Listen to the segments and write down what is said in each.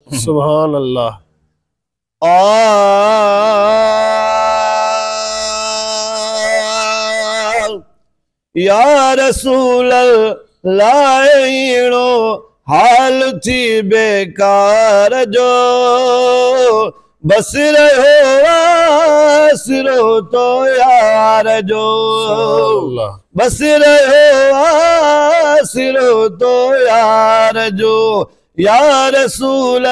सुभान अल्लाह। या रसूल लाइणो हाल थी बेकार जो बस रहो आसरो तो यार जो बस रहो आसरो तो यार जो या रसूल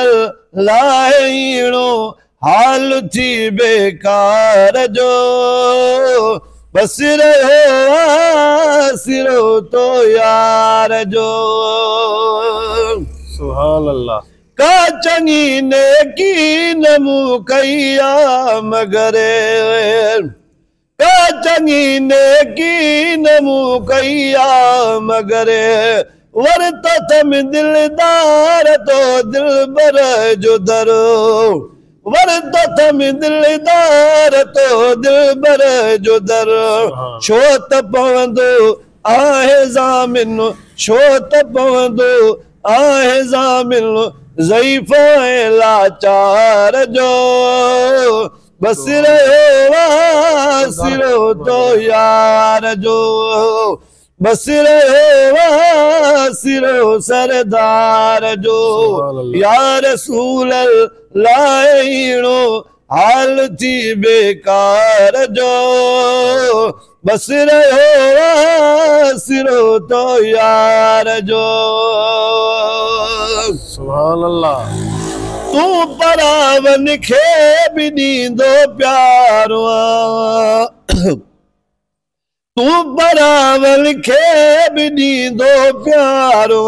लाइणो हाल थी बेकार जो बस रहो आसरो तो यार जो सुभान अल्लाह। का चंगी नेकी नमू कैया मगर का चंगी नेकी नमू कैया मगर वरत थम दिलदार तो दिलबर जो दरो वरत थम दिलदार तो दिलबर जो दर छो त पवंदो आहे ज़ामिन छो त पवंदो आहे ज़ामिन ज़ईफ़ ऐं लाचार जो बस रहो आसरो तो यार जो बस रहो आसरो सरदार जो या रसूल लाइणो हाल थी बेकार जो बस रहो आसरो तो यार जो सुभान अल्लाह। तू परावन खे भी ॾींदो प्यारो तू परावन खे भी ॾींदो प्यारो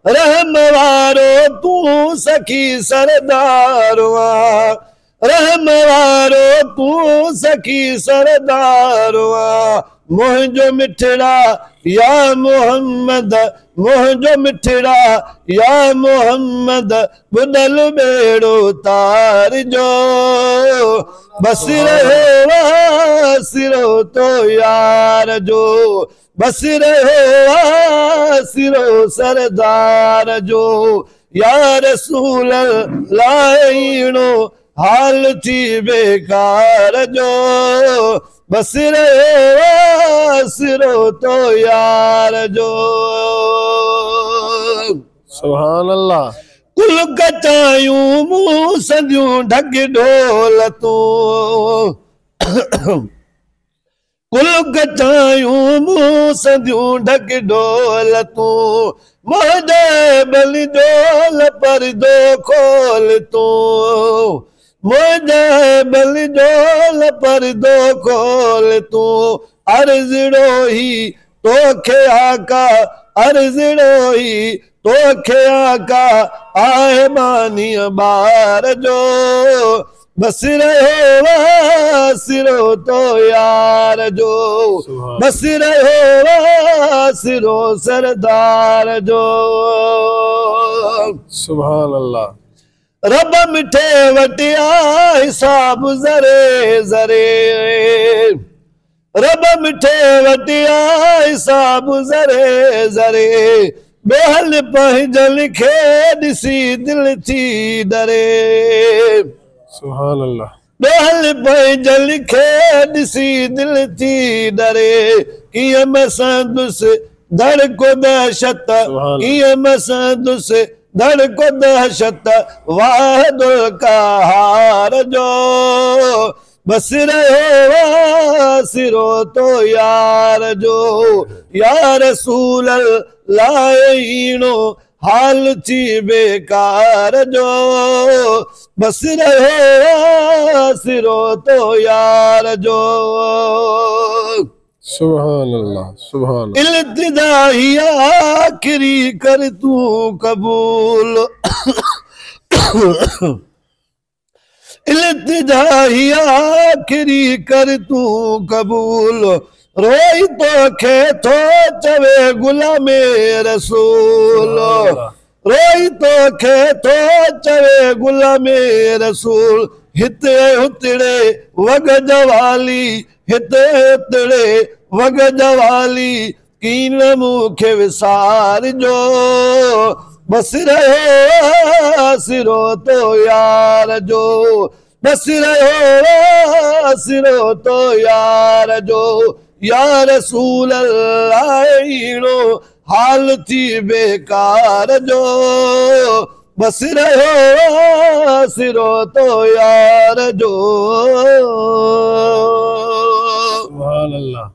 रहम वारो तू सखी सरदारो रहम वारो तू सखी सरदारो मुंहिंजो मिठड़ा या मोहम्मद मुंहिंजो मिठड़ा या मोहम्मद बुॾल बेड़ो तार जो बस रहो आसरो तो यार जो बस रहो आसरो सरदार जो या रसूल लाइणो हाल थी बेकार जो बस रहो आसरो तो यार जो सुभान अल्लाह। कुल कचायूं मूं सदियूं ढक ढोल तूं कुल कचायूं मूं सदियूं ढक ढोल तूं मुंहिंजे बलि ढोल परदो खोल तूं मुंहिंजे बलि ढोल परदो खोल तूं अर्ज़ड़ो ही तोखे आका अर्ज़ड़ो ही तोखे आका आहे मानी ॿार जो बस रहो आसरो तो यार जो बस रहो आसरो सरदार जो सुभान अल्लाह। रब मिठे वटिया हिसाब ज़रे ज़रे रब मिठे वटिया हिसाब ज़रे ज़रे बेहल पंहिंजल खे ॾिसी दिल थी डरे सुभान अल्लाह। बेहल पंहिंजल खे ॾिसी दिल थी डरे कीअं मसंदुस धड़को दहशत कीअं मसंदुस धड़को दहशत वाहिदुल कहार जो बस रहो आसरो तो यार जो या रसूल लाइणो हाल थी बेकार जो बस रहो आसरो तो यार जो सुभान अल्लाह। सुभान इल्तिदाई आखिरी कर तू कबूल इल्तिदाई आखिरी कर तू कबूल रोई तो खे थो चवे गुलामे रसूल रोई तो खे थो चवे गुलामे रसूल हिते हुतड़े वग जवाली हिते हुतड़े वग जवाली कीन मूंखे विसार जो बस रहो सिरो तो यार जो बस रहो सिरो तो यार जो या रसूल अल्लाह हाल थी बेकार जो बस रहो सिरो तो यार जो सुभान अल्लाह